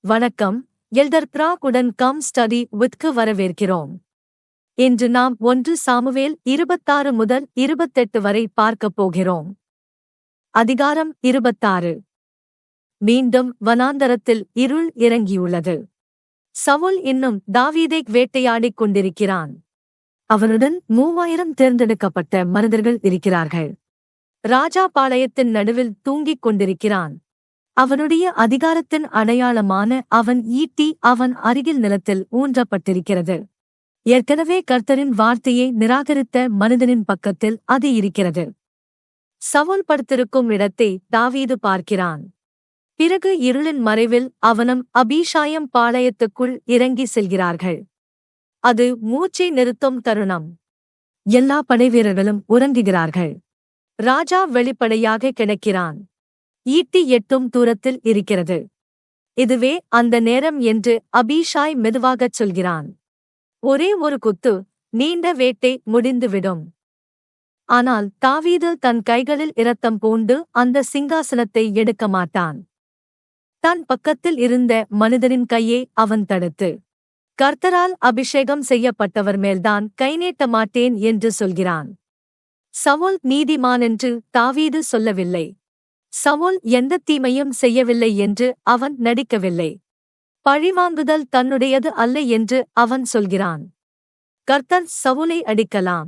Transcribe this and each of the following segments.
வணக்கம். எல்டர் பிராக் உடன் come study வித்க்கு வரவேற்கிறோம். இன்று நாம் 1 சாமுவேல் 26 முதல் 28 வரை பார்க்கப் போகிறோம். அதிகாரம் 26. மீண்டும் வனாந்தரத்தில் இருள் இறங்கியுள்ளது. சவுல் இன்னும் தாவீதைக் வேட்டையாடிக் கொண்டிருக்கிறான். அவனுடன் 3000 தேர்ந்தெடுக்கப்பட்ட மனிதர்கள் இருக்கிறார்கள். ராஜா பாளையத்தின் நடுவில் தூங்கிக் கொண்டிருக்கிறான். அவனுடைய அதிகாரத்தின் அடையாளமான அவன் ஈட்டி அவன் அருகில் நிலத்தில் ஊன்றப்பட்டிருக்கிறது. ஏற்கனவே கர்த்தரின் வார்த்தையை நிராகரித்த மனிதனின் பக்கத்தில் அது இருக்கிறது. சவுல் படுத்திருக்கும் இடத்தை தாவீது பார்க்கிறான். பிறகு இருளின் மறைவில் அவனும் அபீஷாயும் பாளையத்துக்குள் இறங்கி செல்கிறார்கள். அது மூச்சை நிறுத்தும் தருணம். எல்லா படைவீரர்களும் உறங்குகிறார்கள். ராஜா வெளிப்படையாக கிடக்கிறான். ஈட்டி எட்டும் தூரத்தில் இருக்கிறது. இதுவே அந்த நேரம் என்று அபீஷாய் மெதுவாகச் சொல்கிறான். ஒரே ஒரு குத்து, நீண்ட வேட்டை முடிந்துவிடும். ஆனால் தாவீது தன் கைகளில் இரத்தம் பூண்டு அந்த சிங்காசனத்தை எடுக்க மாட்டான். தன் பக்கத்தில் இருந்த மனிதனின் கையை அவன் தடுத்து, கர்த்தரால் அபிஷேகம் செய்யப்பட்டவர் மேல்தான் கை நீட்ட மாட்டேன் என்று சொல்கிறான். சவுல் நீதிமானென்று தாவீது சொல்லவில்லை. சவுல் எந்த தீமையும் செய்யவில்லை என்று அவன் நடிக்கவில்லை. பழிவாங்குதல் தன்னுடையது அல்ல என்று அவன் சொல்கிறான். கர்த்தர் சவுலை அடிக்கலாம்.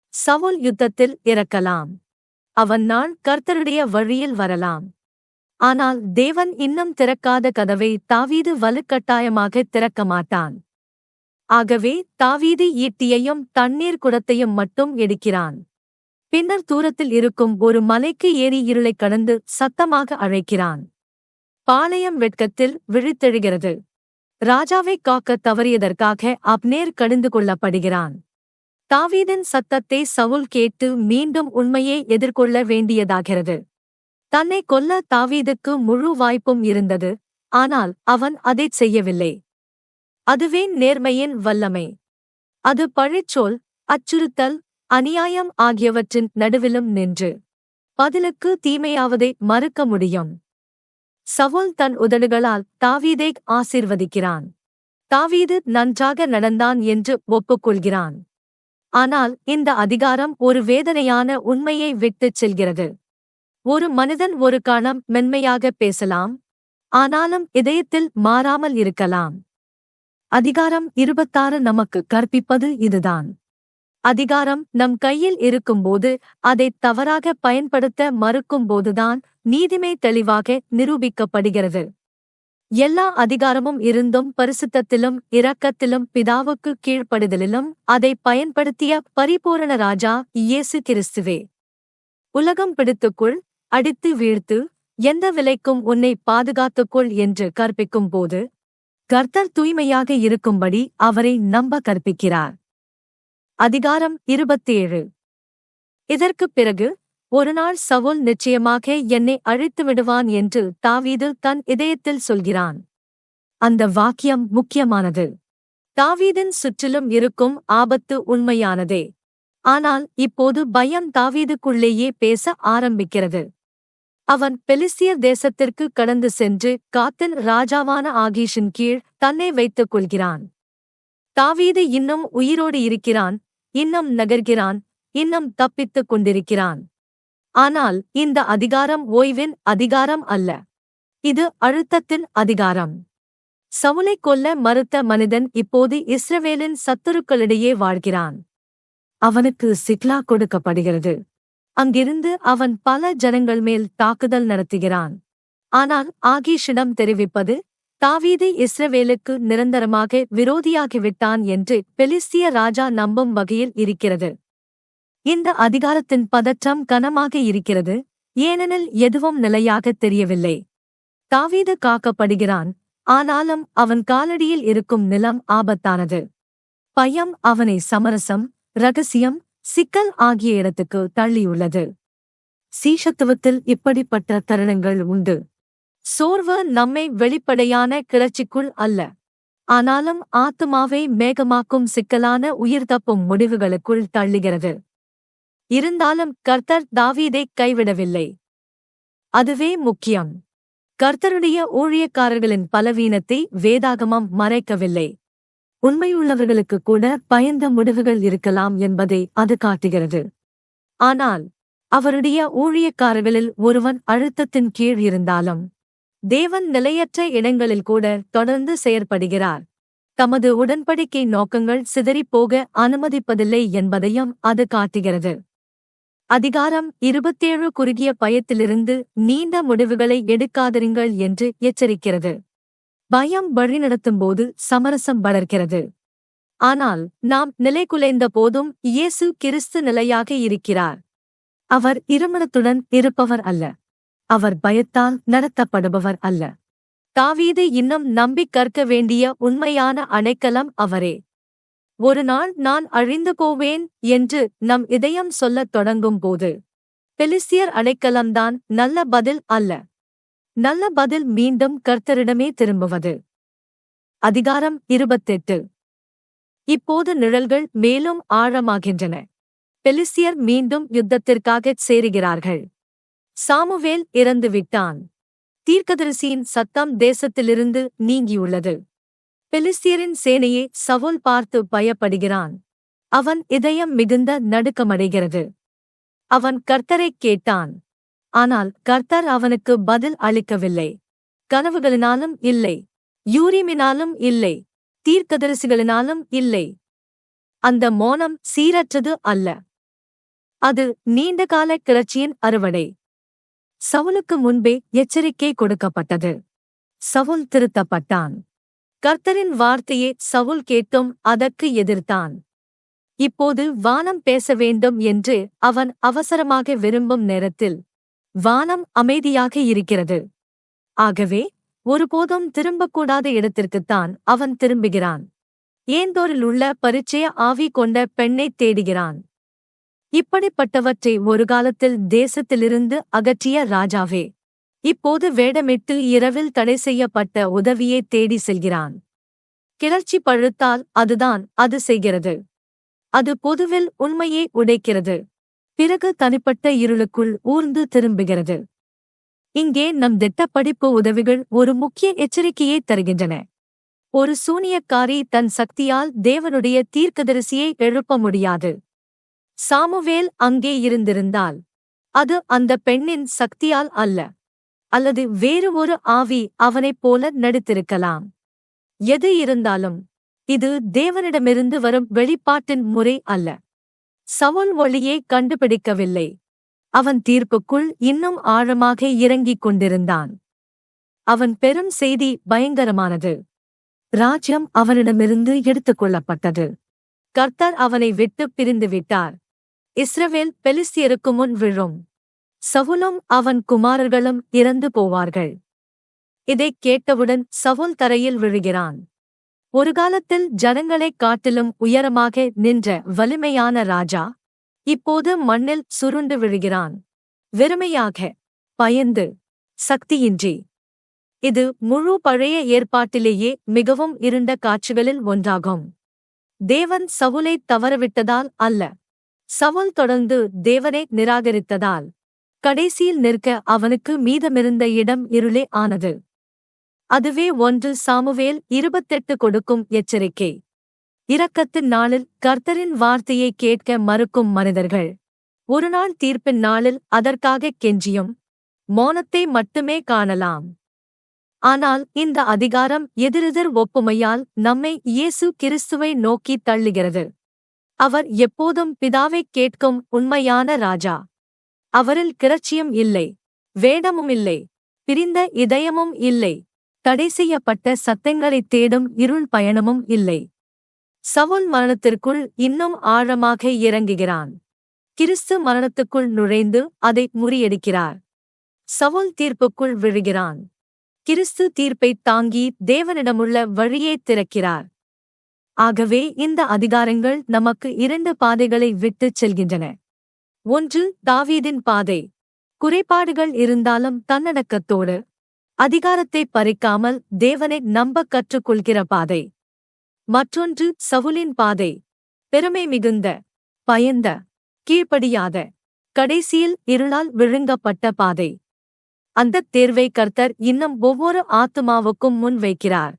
சவுல் யுத்தத்தில் இறக்கலாம். அவன் நாள் கர்த்தருடைய வழியில் வரலாம். ஆனால் தேவன் இன்னும் திறக்காத கதவை தாவீது வலுக்கட்டாயமாக திறக்க மாட்டான். ஆகவே தாவீது ஈட்டியையும் தண்ணீர் குடத்தையும் மட்டும் எடுக்கிறான். பின்னர் தூரத்தில் இருக்கும் ஒரு மலைக்கு ஏறி இருளைக் கடந்து சத்தமாக அழைக்கிறான். பாளையம் வெட்கத்தில் விழித்தெழுகிறது. ராஜாவைக் காக்கத் தவறியதற்காக அப்னேர் கடிந்து கொள்ளப்படுகிறான். தாவீதின் சத்தத்தை சவுல் கேட்டு மீண்டும் உண்மையை எதிர்கொள்ள வேண்டியதாகிறது. தன்னை கொல்ல தாவீதுக்கு முழு வாய்ப்பும் இருந்தது. ஆனால் அவன் அதைச் செய்யவில்லை. அதுவே நேர்மையின் வல்லமை. அது பழிச்சொல், அச்சுறுத்தல், அநியாயம் ஆகியவற்றின் நடுவிலும் நின்று பதிலுக்கு தீமையாவதை மறுக்க முடியும். சவுல் தன் உதடுகளால் தாவீதை ஆசீர்வதிக்கிறான். தாவீது நன்றாக நடந்தான் என்று ஒப்புக்கொள்கிறான். ஆனால் இந்த அதிகாரம் ஒரு வேதனையான உண்மையை விட்டுச் செல்கிறது. ஒரு மனிதன் ஒரு காலம் மென்மையாக பேசலாம், ஆனாலும் இதயத்தில் மாறாமல் இருக்கலாம். அதிகாரம் 26 நமக்கு கற்பிப்பது இதுதான். அதிகாரம் நம் கையில் இருக்கும்போது அதைத் தவறாக பயன்படுத்த மறுக்கும்போதுதான் நீதிமை தெளிவாக நிரூபிக்கப்படுகிறது. எல்லா அதிகாரமும் இருந்தும் பரிசுத்தத்திலும் இரக்கத்திலும் பிதாவுக்கு கீழ்ப்படுதலிலும் அதை பயன்படுத்திய பரிபூரண ராஜா இயேசு கிறிஸ்துவே. உலகம் பிடித்துக்கொள், அடித்து வீழ்த்து, எந்த விலைக்கும் உன்னை பாதுகாத்துக்கொள் என்று கற்பிக்கும் போது கர்த்தர் தூய்மையாக இருக்கும்படி அவரை நம்ப கற்பிக்கிறார். அதிகாரம் 27. இதற்குப் பிறகு ஒருநாள் சவுல் நிச்சயமாக என்னை அழித்து விடுவான் என்று தாவீது தன் இதயத்தில் சொல்கிறான். அந்த வாக்கியம் முக்கியமானது. தாவீதின் சுற்றிலும் இருக்கும் ஆபத்து உண்மையானதே. ஆனால் இப்போது பயம் தாவீதுக்குள்ளேயே பேச ஆரம்பிக்கிறது. அவன் பெலிஸ்தியர் தேசத்திற்கு கடந்து சென்று காத்தின் ராஜாவான ஆகீஷின் கீழ் தன்னை வைத்துக் கொள்கிறான். தாவீது இன்னும் உயிரோடு இருக்கிறான், இன்னும் நகர்கிறான், இன்னும் தப்பித்துக் கொண்டிருக்கிறான். ஆனால் இந்த அதிகாரம் ஓய்வின் அதிகாரம் அல்ல. இது அழுத்தத்தின் அதிகாரம். சவுலைக் கொல்ல மறுத்த மனிதன் இப்போது இஸ்ரவேலின் சத்துருக்களிடையே வாழ்கிறான். அவனுக்கு சிக்லா கொடுக்கப்படுகிறது. அங்கிருந்து அவன் பல ஜனங்கள் மேல் தாக்குதல் நடத்துகிறான். ஆனால் ஆகீஷிடம் தெரிவிப்பது, தாவீது இஸ்ரவேலுக்கு நிரந்தரமாக விரோதியாகிவிட்டான் என்று பெலிஸ்திய ராஜா நம்பும் வகையில் இருக்கிறது. இந்த அதிகாரத்தின் பதற்றம் கனமாக இருக்கிறது, ஏனெனில் எதுவும் நிலையாகத் தெரியவில்லை. தாவீது காக்கப்படுகிறான், ஆனாலும் அவன் காலடியில் இருக்கும் நிலம் ஆபத்தானது. பயம் அவனை சமரசம், இரகசியம், சிக்கல் ஆகிய இடத்துக்கு தள்ளியுள்ளது. சீஷத்துவத்தில் இப்படிப்பட்ட தருணங்கள் உண்டு. சோர்வு நம்மை வெளிப்படையான கிளர்ச்சிக்குள் அல்ல, ஆனாலும் ஆத்துமாவை மேகமாக்கும் சிக்கலான உயிர்தப்பும் முடிவுகளுக்குள் தள்ளுகிறது. இருந்தாலும் கர்த்தர் தாவீதைக் கைவிடவில்லை. அதுவே முக்கியம். கர்த்தருடைய ஊழியக்காரர்களின் பலவீனத்தை வேதாகமம் மறைக்கவில்லை. உண்மையுள்ளவர்களுக்கு கூட பயந்த முடிவுகள் இருக்கலாம் என்பதை அது காட்டுகிறது. ஆனால் அவருடைய ஊழியக்காரர்களில் ஒருவன் அழுத்தத்தின் கீழ் இருந்தாலும் தேவன் நிலையற்ற இடங்களில் கூட தொடர்ந்து செயற்படுகிறார். தமது உடன்படிக்கை நோக்கங்கள் சிதறிப்போக அனுமதிப்பதில்லை என்பதையும் அது காட்டுகிறது. அதிகாரம் 27 குறுகிய பயத்திலிருந்து நீண்ட முடிவுகளை எடுக்காதிருங்கள் என்று எச்சரிக்கிறது. பயம் வழிநடத்தும்போது சமரசம் வளர்க்கிறது. ஆனால் நாம் நிலைகுலைந்த போதும் இயேசு கிறிஸ்து நிலையாக இருக்கிறார். அவர் இருமனத்துடன் இருப்பவர் அல்ல. அவர் பயத்தால் நடத்தப்படுபவர் அல்ல. தாவீது இன்னும் நம்பிக் கற்க வேண்டிய உண்மையான அடைக்கலம் அவரே. ஒரு நாள் நான் அழிந்து போவேன் என்று நம் இதயம் சொல்லத் தொடங்கும் போது பெலிஸ்தியர் அடைக்கலம்தான் நல்ல பதில் அல்ல. நல்ல பதில் மீண்டும் கர்த்தரிடமே திரும்புவது. அதிகாரம் 28. இப்போது நிழல்கள் மேலும் ஆழமாகின்றன. பெலிஸ்தியர் மீண்டும் யுத்தத்திற்காகச் சேருகிறார்கள். சாமுவேல் இறந்துவிட்டான். தீர்க்கதரிசியின் சத்தம் தேசத்திலிருந்து நீங்கியுள்ளது. பெலிஸ்தியரின் சேனையை சவுல் பார்த்து பயப்படுகிறான். அவன் இதயம் மிகுந்த நடுக்கமடைகிறது. அவன் கர்த்தரைக் கேட்டான். ஆனால் கர்த்தர் அவனுக்கு பதில் அளிக்கவில்லை. கனவுகளினாலும் இல்லை, யூரிமினாலும் இல்லை, தீர்க்கதரிசிகளினாலும் இல்லை. அந்த மோனம் சீரற்றது அல்ல. அது நீண்டகால கிளர்ச்சியின் அறுவடை. சவுலுக்கு முன்பே எச்சரிக்கை கொடுக்கப்பட்டது. சவுல் திருத்தப்பட்டான். கர்த்தரின் வார்த்தையை சவுல் கேட்டும் அதற்கு எதிர்த்தான். இப்போது வானம் பேச வேண்டும் என்று அவன் அவசரமாக விரும்பும் நேரத்தில் வானம் அமைதியாக இருக்கிறது. ஆகவே ஒருபோதும் திரும்பக்கூடாத இடத்திற்குத்தான் அவன் திரும்புகிறான். ஏந்தோரில் உள்ள பரிச்சய ஆவி கொண்ட பெண்ணைத் தேடுகிறான். இப்படிப்பட்டவற்றை ஒரு காலத்தில் தேசத்திலிருந்து அகற்றிய ராஜாவே இப்போது வேடமிட்டு இரவில் தடை செய்யப்பட்ட உதவியை தேடி செல்கிறான். கிளர்ச்சி பழுத்தால் அதுதான் அது செய்கிறது. அது பொதுவில் உண்மையை உடைக்கிறது. பிறகு தனிப்பட்ட இருளுக்குள் ஊர்ந்து திரும்புகிறது. இங்கே நம் திட்டப்படிப்பு உதவிகள் ஒரு முக்கிய எச்சரிக்கையை தருகின்றன. ஒரு சூனியக்காரி தன் சக்தியால் தேவனுடைய தீர்க்கதரிசியை எழுப்ப முடியாது. சாமுவேல் அங்கே இருந்திருந்தால் அது அந்த பெண்ணின் சக்தியால் அல்ல, அல்லது வேறு ஒரு ஆவி அவனைப் போல நடித்திருக்கலாம். எது இருந்தாலும் இது தேவனிடமிருந்து வரும் வெளிப்பாட்டின் முறை அல்ல. சவுல் ஒளியை கண்டுபிடிக்கவில்லை. அவன் தீர்ப்புக்குள் இன்னும் ஆழமாக இறங்கிக் கொண்டிருந்தான். அவன் பெரும் செய்தி பயங்கரமானது. ராஜ்யம் அவனிடமிருந்து எடுத்துக்கொள்ளப்பட்டது. கர்த்தர் அவனை விட்டுப் பிரிந்துவிட்டார். இஸ்ரவேல் பெலிஸ்தியருக்கு முன் விழும். சவுலும் அவன் குமாரர்களும் இறந்து போவார்கள். இதைக் கேட்டவுடன் சவுல் தரையில் விழுகிறான். ஒரு காலத்தில் ஜனங்களைக் காட்டிலும் உயரமாக நின்ற வலிமையான ராஜா இப்போது மண்ணில் சுருண்டு விழுகிறான். வெறுமையாக, பயந்து, சக்தியின்றி. இது முழு பழைய ஏற்பாட்டிலேயே மிகவும் இருண்ட காட்சிகளில் ஒன்றாகும். தேவன் சவுலைத் தவறவிட்டதால் அல்ல, சவுல் தொடர்ந்து தேவனை நிராகரித்ததால் கடைசியில் நிற்க அவனுக்கு மீதமிருந்த இடம் இருளே ஆனது. அதுவே 1 சாமுவேல் 28 கொடுக்கும் எச்சரிக்கை. இரக்கத்தின் நாளில் கர்த்தரின் வார்த்தையை கேட்க மறுக்கும் மனிதர்கள் ஒருநாள் தீர்ப்பின் நாளில் அதற்காகக் கெஞ்சியும் மௌனத்தை மட்டுமே காணலாம். ஆனால் இந்த அதிகாரம் எதிரெதிர் ஒப்புமையால் நம்மை இயேசு கிறிஸ்துவை நோக்கி தள்ளுகிறது. அவர் எப்போதும் பிதாவைக் கேட்கும் உண்மையான ராஜா. அவரில் கிளர்ச்சியும் இல்லை, வேடமும் இல்லை, பிரிந்த இதயமும் இல்லை, தடை செய்யப்பட்ட சத்தங்களைத் தேடும் இருள் பயணமும் இல்லை. சவுல் மரணத்திற்குள் இன்னும் ஆழமாக இறங்குகிறான். கிறிஸ்து மரணத்துக்குள் நுழைந்து அதை முறியடிக்கிறார். சவுல் தீர்ப்புக்குள் விழுகிறான். கிறிஸ்து தீர்ப்பைத் தாங்கி தேவனிடமுள்ள வழியைத் திறக்கிறார். ஆகவே இந்த அதிகாரங்கள் நமக்கு 2 பாதைகளை விட்டுச் செல்கின்றன. 1 தாவீதின் பாதை. குறைபாடுகள் இருந்தாலும் தன்னடக்கத்தோடு அதிகாரத்தைப் பறிக்காமல் தேவனை நம்பக் கற்றுக்கொள்கிற பாதை. மற்றொன்று சவுலின் பாதை. பெருமை மிகுந்த, பயந்த, கீழ்ப்படியாத, கடைசியில் இருளால் விழுங்கப்பட்ட பாதை. அந்தத் தேர்வை கர்த்தர் இன்னும் ஒவ்வொரு ஆத்துமாவுக்கும் முன் வைக்கிறார்.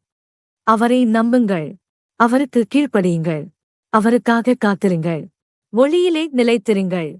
அவரை நம்புங்கள். அவருக்கு கீழ்ப்படியுங்கள். அவருக்காக காத்திருங்கள். ஒளியிலே நிலைத்திருங்கள்.